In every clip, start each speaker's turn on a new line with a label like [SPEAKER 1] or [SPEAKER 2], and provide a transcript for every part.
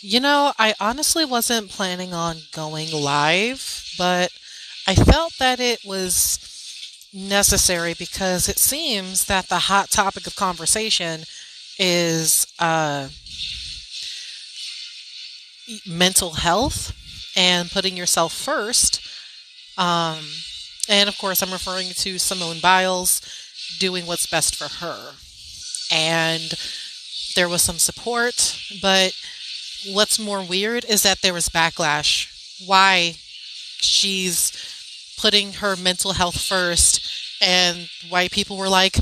[SPEAKER 1] I honestly wasn't planning on going live, but I felt that it was necessary because it seems that the hot topic of conversation is mental health and putting yourself first. Um, and of course, I'm referring to Simone Biles doing what's best for her. And there was some support, but what's more weird is that there was backlash. Why she's putting her mental health first, and white people were like,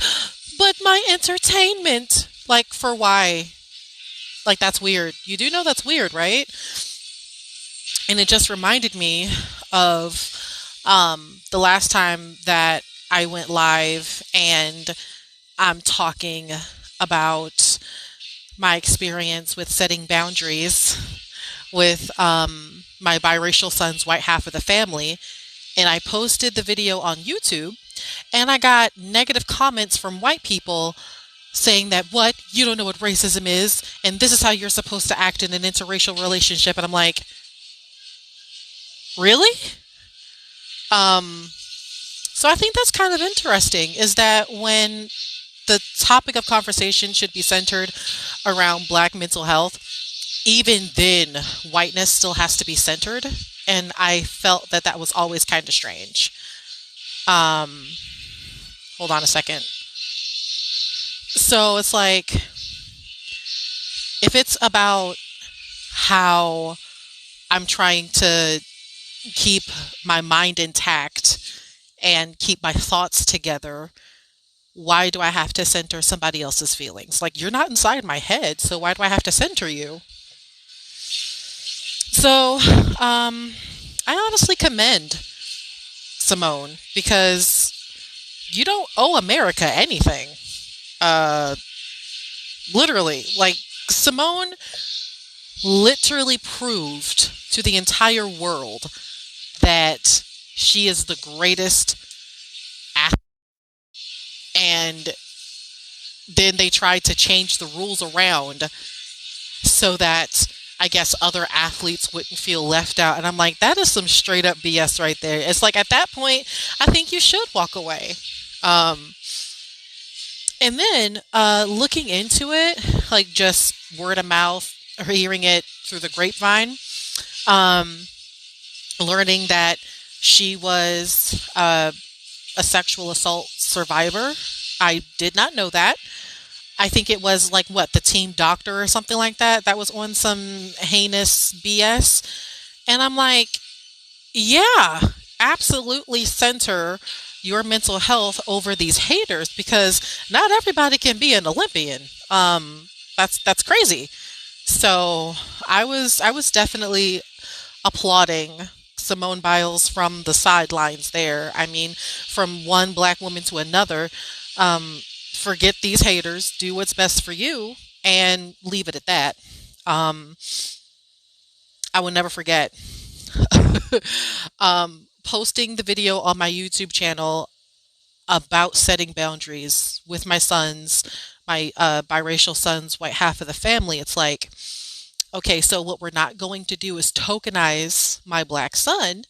[SPEAKER 1] but my entertainment. Like, for why? Like, that's weird. You do know that's weird, right? And it just reminded me of the last time that I went live and I'm talking about my experience with setting boundaries with my biracial son's white half of the family. And I posted the video on YouTube, and I got negative comments from white people saying that, what, you don't know what racism is, and this is how you're supposed to act in an interracial relationship. And I'm like, really? Um, so I think that's kind of interesting, is that when the topic of conversation should be centered around black mental health, even then, whiteness still has to be centered. And I felt that that was always kind of strange. Um, Hold on a second. So it's like, if it's about how I'm trying to keep my mind intact and keep my thoughts together, why do I have to center somebody else's feelings? Like, you're not inside my head, so why do I have to center you? So, I honestly commend Simone because you don't owe America anything. Uh, Literally, like, Simone literally proved to the entire world that she is the greatest athlete, and then they tried to change the rules around so that I guess other athletes wouldn't feel left out. And I'm like, that is some straight up BS right there. It's like, at that point, I think you should walk away. Um, and then looking into it, like just word of mouth or hearing it through the grapevine, um, learning that she was a sexual assault survivor. I did not know that. I think it was like, what, the team doctor or something like that that was on some heinous BS. And I'm like, yeah, absolutely center your mental health over these haters, because not everybody can be an Olympian. That's crazy. So I was definitely applauding Simone Biles from the sidelines there. I mean, from one black woman to another, forget these haters, do what's best for you, and leave it at that. Um, I will never forget posting the video on my YouTube channel about setting boundaries with my sons, my biracial sons, white half of the family. It's like, okay, so what we're not going to do is tokenize my black son.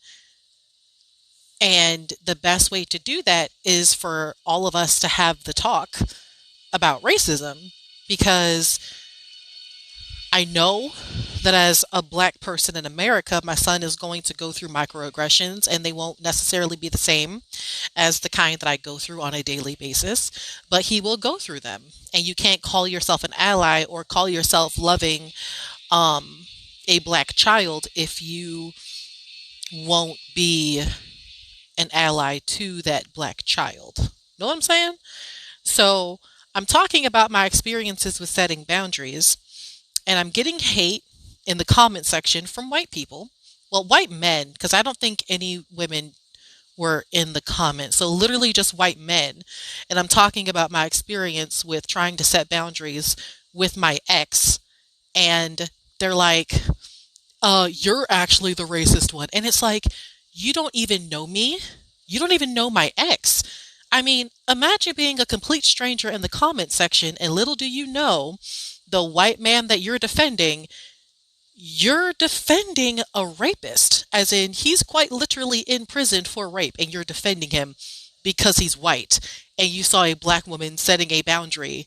[SPEAKER 1] And the best way to do that is for all of us to have the talk about racism, because I know that as a black person in America, my son is going to go through microaggressions, and they won't necessarily be the same as the kind that I go through on a daily basis, but he will go through them. And you can't call yourself an ally or call yourself loving um, a black child if you won't be an ally to that black child. Know what I'm saying? So I'm talking about my experiences with setting boundaries, and I'm getting hate in the comment section from white people. Well, white men, because I don't think any women were in the comments. So literally just white men. And I'm talking about my experience with trying to set boundaries with my ex. And they're like, you're actually the racist one. And it's like, you don't even know me. You don't even know my ex. I mean, imagine being a complete stranger in the comment section, and little do you know, the white man that you're defending, you're defending a rapist, as in he's quite literally in prison for rape, and you're defending him because he's white. And you saw a black woman setting a boundary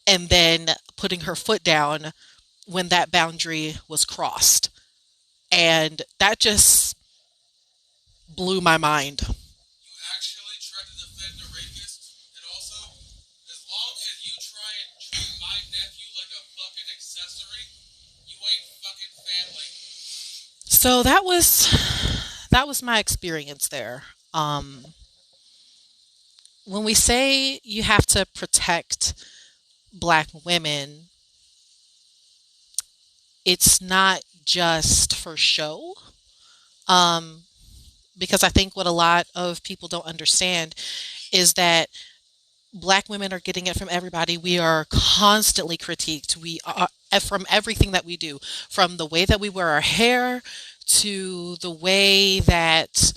[SPEAKER 1] and then putting her foot down when that boundary was crossed. And that just blew my mind.
[SPEAKER 2] You actually tried to defend a rapist, and also, as long as you try and treat my nephew like a fucking accessory, you ain't fucking family.
[SPEAKER 1] So that was my experience there. When we say you have to protect black women, it's not just for show. Um, because I think what a lot of people don't understand is that black women are getting it from everybody. We are constantly critiqued. We are from everything that we do, from the way that we wear our hair to the way that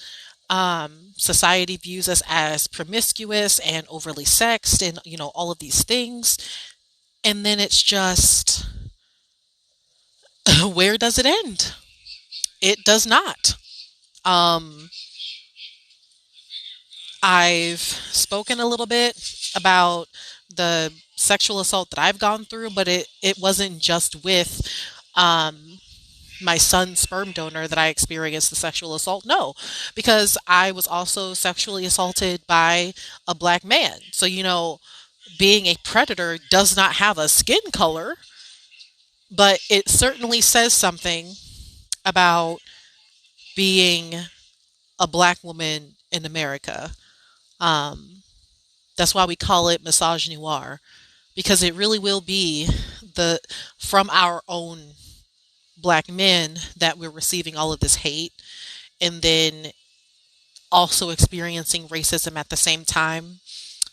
[SPEAKER 1] society views us as promiscuous and overly sexed, and all of these things. And then it's just, where does it end? It does not. Um, I've spoken a little bit about the sexual assault that I've gone through, but it wasn't just with um, my son's sperm donor that I experienced the sexual assault. No, because I was also sexually assaulted by a black man. So, being a predator does not have a skin color, but it certainly says something about being a black woman in America. Um, that's why we call it misogynoir, because it really will be the from our own black men that we're receiving all of this hate, and then also experiencing racism at the same time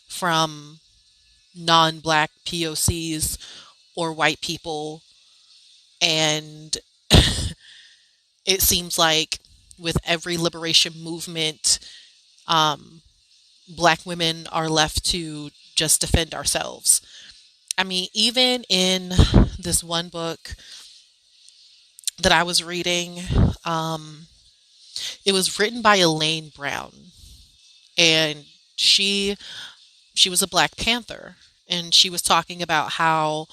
[SPEAKER 1] from non-black POCs or white people. And it seems like with every liberation movement, um, black women are left to just defend ourselves. I mean, even in this one book that I was reading, um, it was written by Elaine Brown, and she she was a Black Panther, and she was talking about how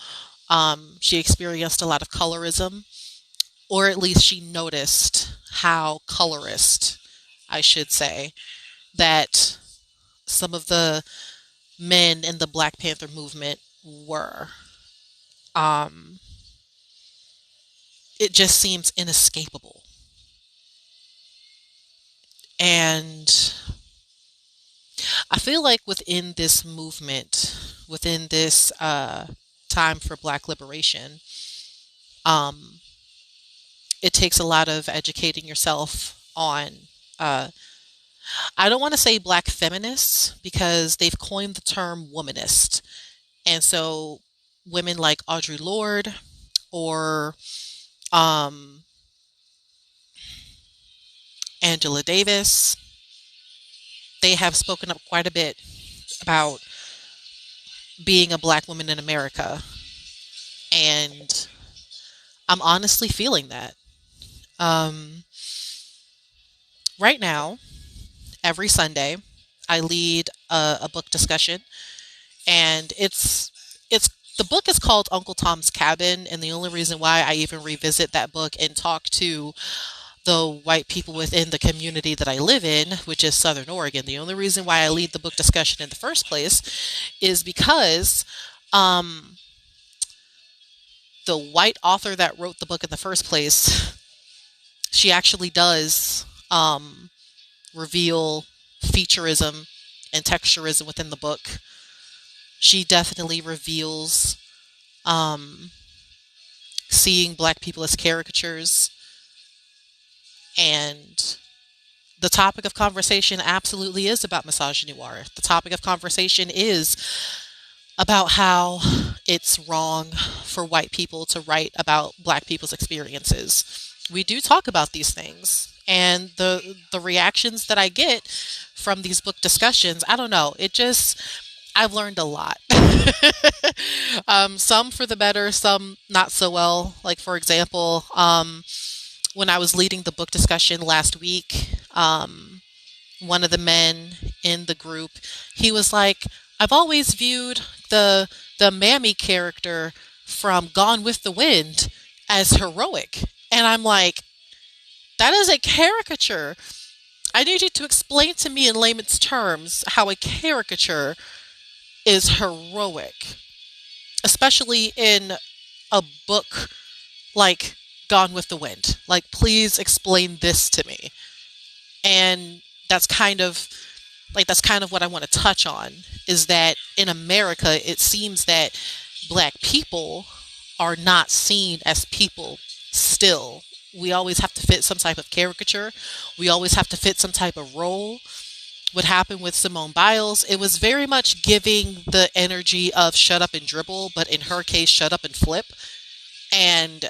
[SPEAKER 1] she experienced a lot of colorism, or at least she noticed how colorist, I should say, that some of the men in the Black Panther movement were. Um, it just seems inescapable. And I feel like within this movement, within this time for Black liberation, um, it takes a lot of educating yourself on. Uh, I don't want to say Black feminists because they've coined the term womanist. And so women like Audre Lorde or um, Angela Davis, they have spoken up quite a bit about being a Black woman in America. And I'm honestly feeling that. Um, right now, every Sunday, I lead a book discussion, and it's the book is called Uncle Tom's Cabin, and the only reason why I even revisit that book and talk to the white people within the community that I live in, which is Southern Oregon, the only reason why I lead the book discussion in the first place is because um, the white author that wrote the book in the first place, she actually does reveal featureism and texturism within the book. She definitely reveals um, seeing black people as caricatures, and the topic of conversation absolutely is about misogynoir. The topic of conversation is about how it's wrong for white people to write about black people's experiences. We do talk about these things. And the reactions that I get from these book discussions, I don't know, it just I've learned a lot. Some for the better, some not so well. Like, for example, when I was leading the book discussion last week, one of the men in the group, he was like, I've always viewed the Mammy character from Gone with the Wind as heroic. And I'm like, that is a caricature. I need you to explain to me in layman's terms how a caricature is heroic, especially in a book like Gone with the Wind. Like, please explain this to me. And that's kind of what I want to touch on, is that in America, it seems that black people are not seen as people still. We always have to fit some type of caricature. We always have to fit some type of role. What happened with Simone Biles, it was very much giving the energy of shut up and dribble, but in her case, shut up and flip. And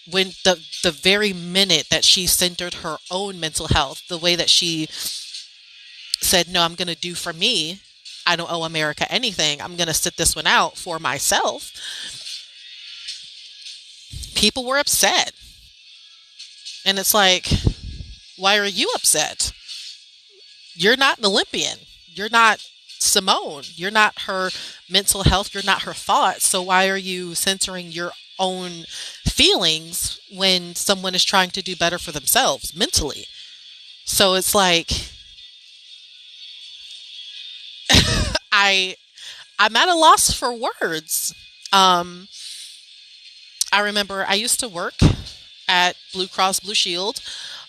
[SPEAKER 1] when the very minute that she centered her own mental health, the way that she said, no, I'm going to do for me. I don't owe America anything. I'm going to sit this one out for myself. People were upset. And it's like, why are you upset? You're not an Olympian. You're not Simone. You're not her mental health. You're not her thoughts. So why are you censoring your own feelings when someone is trying to do better for themselves mentally? So it's like, I'm at a loss for words. Um, I remember I used to work at Blue Cross Blue Shield.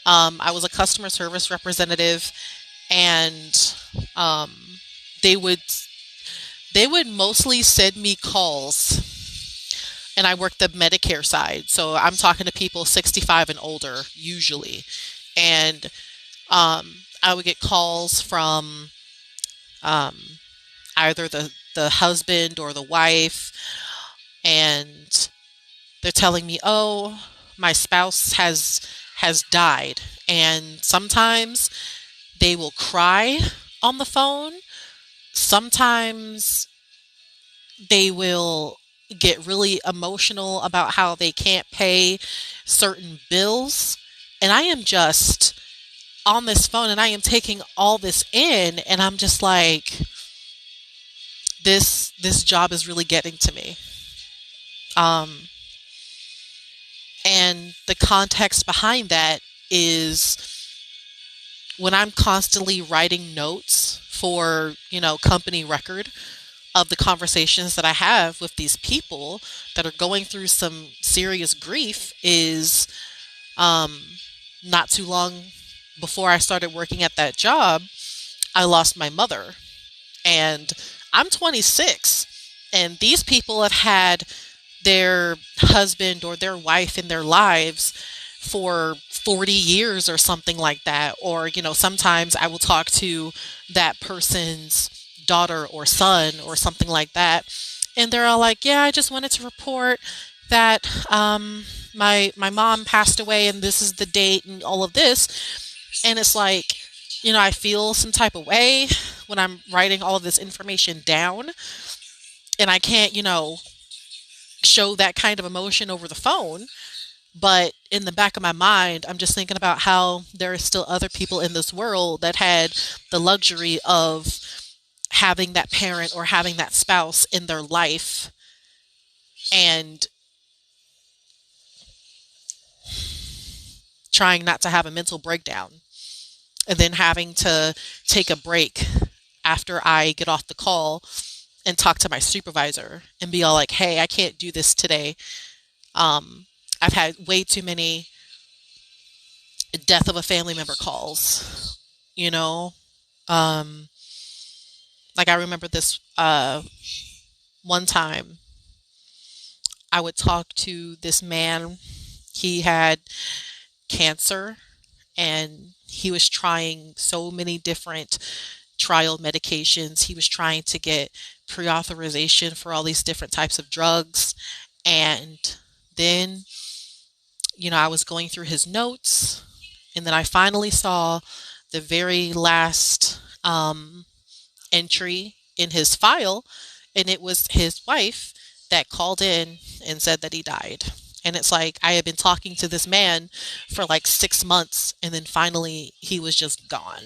[SPEAKER 1] I was a customer service representative, and um, they would they would mostly send me calls, and I worked the Medicare side, so I'm talking to people 65 and older usually, and I would get calls from um, either the husband or the wife, and they're telling me, "Oh, my spouse has died," and sometimes they will cry on the phone. Sometimes they will get really emotional about how they can't pay certain bills, and I am just on this phone and I am taking all this in, and I'm just like, this job is really getting to me. Um, and the context behind that is when I'm constantly writing notes for, company record of the conversations that I have with these people that are going through some serious grief, is um, not too long before I started working at that job, I lost my mother. And I'm 26, and these people have had their husband or their wife in their lives for 40 years or something like that. Or, sometimes I will talk to that person's daughter or son or something like that. And they're all like, yeah, I just wanted to report that my mom passed away and this is the date and all of this. And it's like, I feel some type of way when I'm writing all of this information down, and I can't, show that kind of emotion over the phone. But in the back of my mind, I'm just thinking about how there are still other people in this world that had the luxury of having that parent or having that spouse in their life, and trying not to have a mental breakdown, and then having to take a break after I get off the call and talk to my supervisor and be all like, hey, I can't do this today. I've had way too many death of a family member calls, you know? Um, like, I remember this one time I would talk to this man. He had cancer, and he was trying so many different trial medications. He was trying to get pre-authorization for all these different types of drugs. And then, I was going through his notes, and then I finally saw the very last entry in his file, and it was his wife that called in and said that he died. And it's like I had been talking to this man for like 6 months, and then finally he was just gone.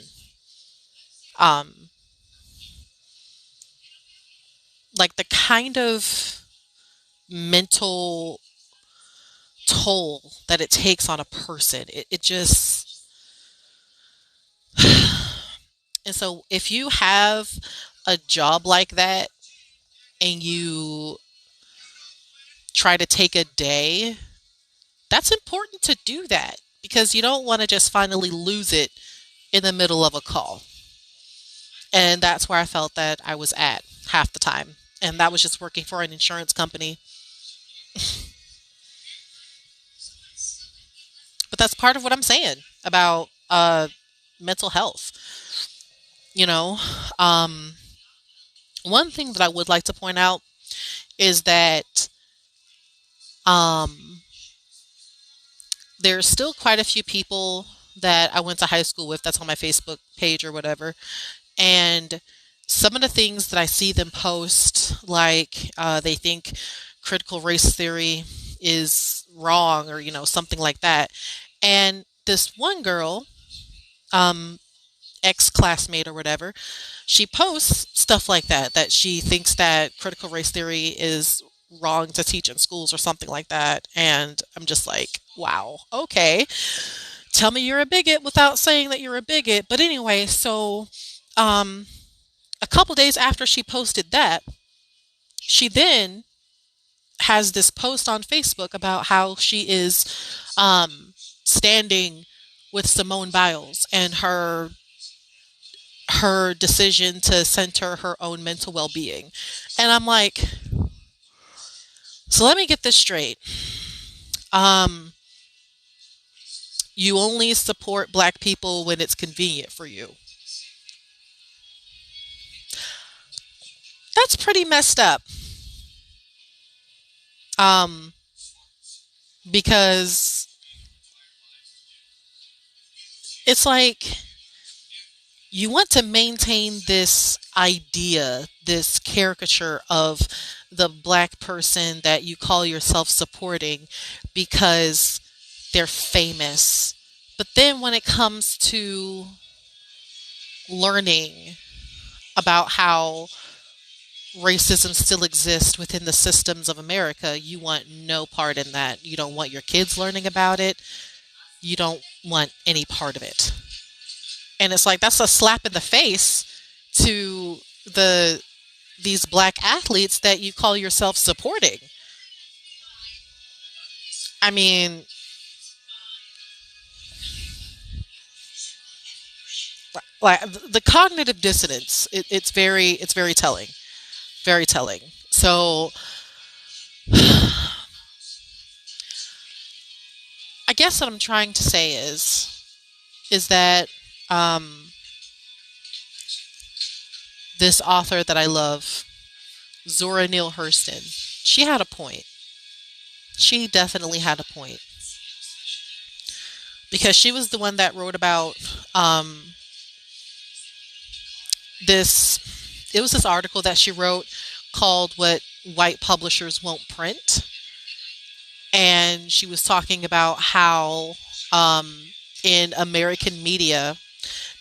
[SPEAKER 1] Um, like the kind of mental toll that it takes on a person, it just. And so if you have a job like that and you try to take a day, that's important to do that because you don't want to just finally lose it in the middle of a call. And that's where I felt that I was at half the time. And that was just working for an insurance company. But that's part of what I'm saying about mental health. You know, um, one thing that I would like to point out is that um, there's still quite a few people that I went to high school with that's on my Facebook page or whatever. And some of the things that I see them post, like they think critical race theory is wrong or, something like that. And this one girl, um, ex classmate or whatever, she posts stuff like that, that she thinks that critical race theory is wrong to teach in schools or something like that. And I'm just like, wow, okay. Tell me you're a bigot without saying that you're a bigot. But anyway, so um, a couple days after she posted that, she then has this post on Facebook about how she is standing with Simone Biles and her decision to center her own mental well-being. And I'm like, so let me get this straight. Um, you only support black people when it's convenient for you. That's pretty messed up. Um, because it's like you want to maintain this idea, this caricature of the black person that you call yourself supporting because they're famous. But then when it comes to learning about how racism still exists within the systems of America, you want no part in that. You don't want your kids learning about it. You don't want any part of it. And it's like that's a slap in the face to these black athletes that you call yourself supporting. I mean, like the cognitive dissonance, it's very telling, very telling. So I guess what I'm trying to say is that um, this author that I love, Zora Neale Hurston, she had a point. She definitely had a point because she was the one that wrote about this. It was this article that she wrote called "What White Publishers Won't Print," and she was talking about how in American media,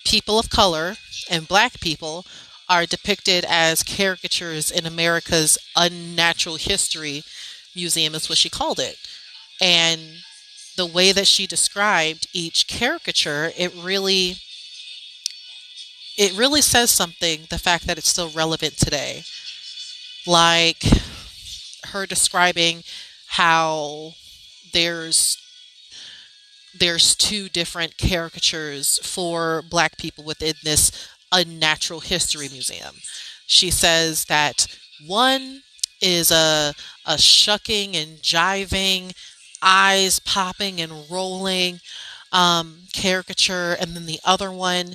[SPEAKER 1] people of color and black people are depicted as caricatures in America's unnatural history museum, is what she called it. And the way that she described each caricature, it really says something, the fact that it's still relevant today. Like her describing how there's there's two different caricatures for black people within this unnatural history museum. She says that one is a shucking and jiving, eyes popping and rolling caricature, and then the other one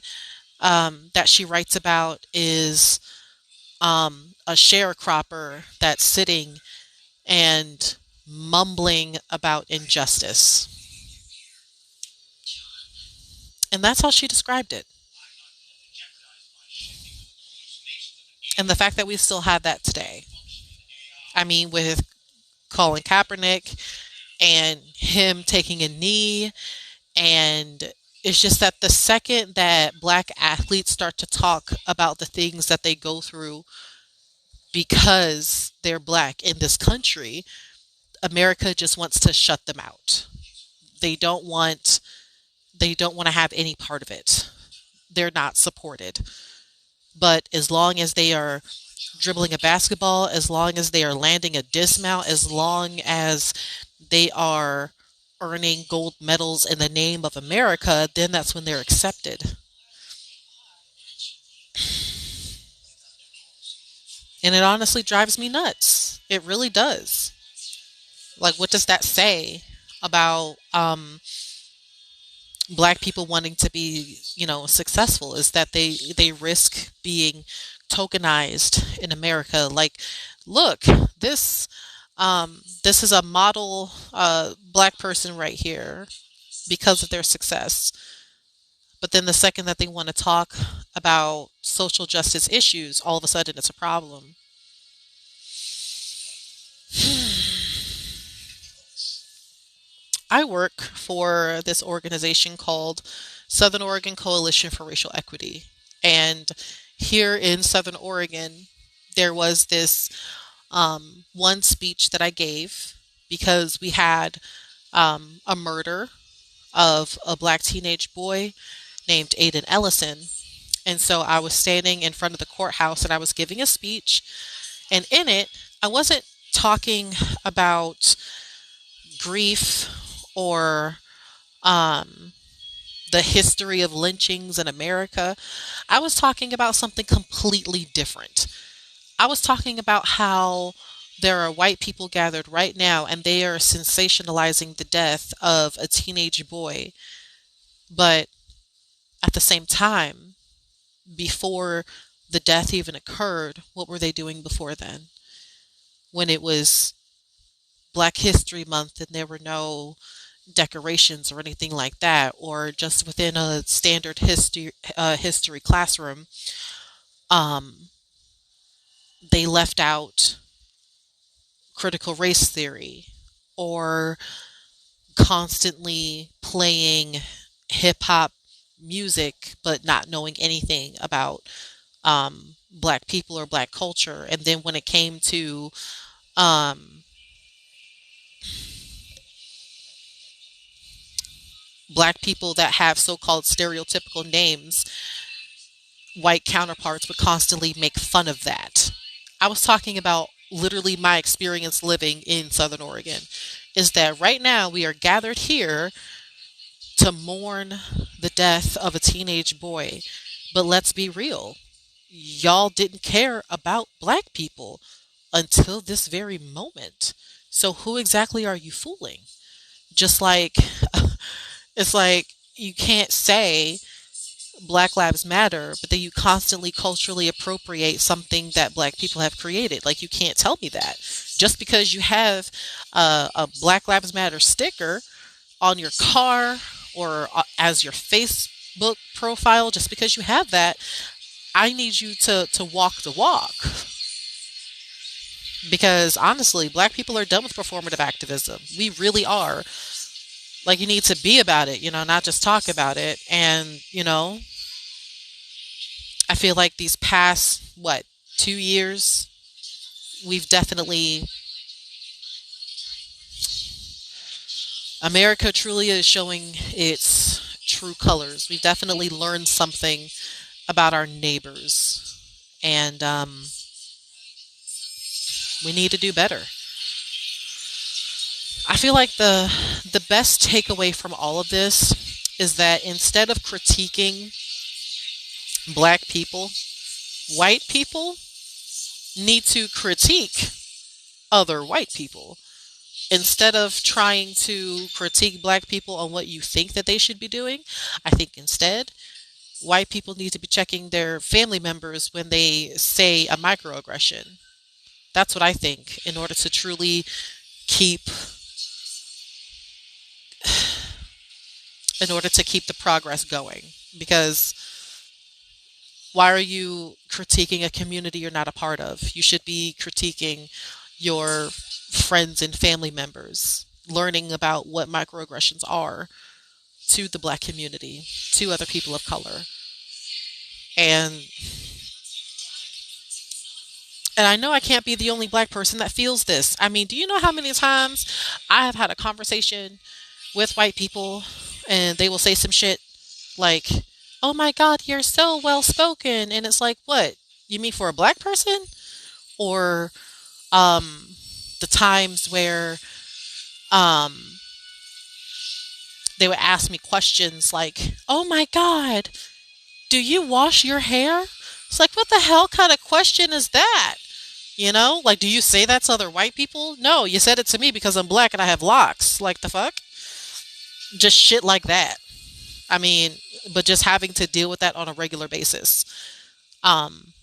[SPEAKER 1] that she writes about is a sharecropper that's sitting and mumbling about injustice. And that's how she described it. And the fact that we still have that today. I mean, with Colin Kaepernick and him taking a knee, and it's just that the second that black athletes start to talk about the things that they go through because they're black in this country, America just wants to shut them out. They don't want they don't want to have any part of it. They're not supported. But as long as they are dribbling a basketball, as long as they are landing a dismount, as long as they are earning gold medals in the name of America, then that's when they're accepted. And it honestly drives me nuts. It really does. Like, what does that say about black people wanting to be, successful? Is that they risk being tokenized in America? Like, look, this this is a model black person right here because of their success. But then the second that they want to talk about social justice issues, all of a sudden it's a problem. I work for this organization called Southern Oregon Coalition for Racial Equity. And here in Southern Oregon, there was this one speech that I gave because we had a murder of a black teenage boy named Aiden Ellison. And so I was standing in front of the courthouse and I was giving a speech. And in it, I wasn't talking about grief or um, the history of lynchings in America. I was talking about something completely different. I was talking about how there are white people gathered right now and they are sensationalizing the death of a teenage boy. But at the same time, before the death even occurred, what were they doing before then? When it was Black History Month and there were no decorations or anything like that, or just within a standard history classroom, um, they left out critical race theory or constantly playing hip hop music but not knowing anything about black people or black culture. And then when it came to um, black people that have so-called stereotypical names, white counterparts would constantly make fun of that. I was talking about literally my experience living in Southern Oregon. Is that right now we are gathered here to mourn the death of a teenage boy. But let's be real. Y'all didn't care about black people until this very moment. So who exactly are you fooling? Just like it's like you can't say Black Lives Matter, but then you constantly culturally appropriate something that black people have created. Like, you can't tell me that. Just because you have a Black Lives Matter sticker on your car or as your Facebook profile, just because you have that, I need you to walk the walk. Because honestly, black people are done with performative activism. We really are. Like, you need to be about it, not just talk about it. And, I feel like these past, 2 years, we've definitely, America truly is showing its true colors. We've definitely learned something about our neighbors. And we need to do better. I feel like the best takeaway from all of this is that instead of critiquing black people, white people need to critique other white people. Instead of trying to critique black people on what you think that they should be doing, I think instead white people need to be checking their family members when they say a microaggression. That's what I think in order to truly keep in order to keep the progress going, because Why are you critiquing a community you're not a part of? You should be critiquing your friends and family members, learning about what microaggressions are to the black community, to other people of color. And and I know I can't be the only black person that feels this. I mean, do you know how many times I have had a conversation with white people and they will say some shit like, "Oh my god, you're so well spoken." And it's like, "What? You mean for a black person?" Or the times where um they would ask me questions like, "Oh my god, do you wash your hair?" It's like, "What the hell kind of question is that?" You know, like, do you say that to other white people? No, you said it to me because I'm black and I have locks. Like, the fuck? Just shit like that. I mean, but just having to deal with that on a regular basis. Um,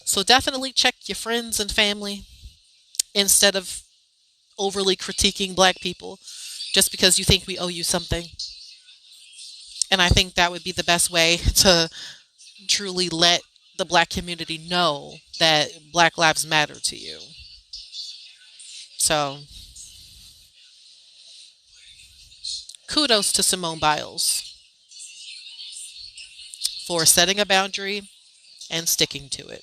[SPEAKER 1] so definitely check your friends and family instead of overly critiquing black people just because you think we owe you something. And I think that would be the best way to truly let the black community know that Black Lives Matter to you. So kudos to Simone Biles for setting a boundary and sticking to it.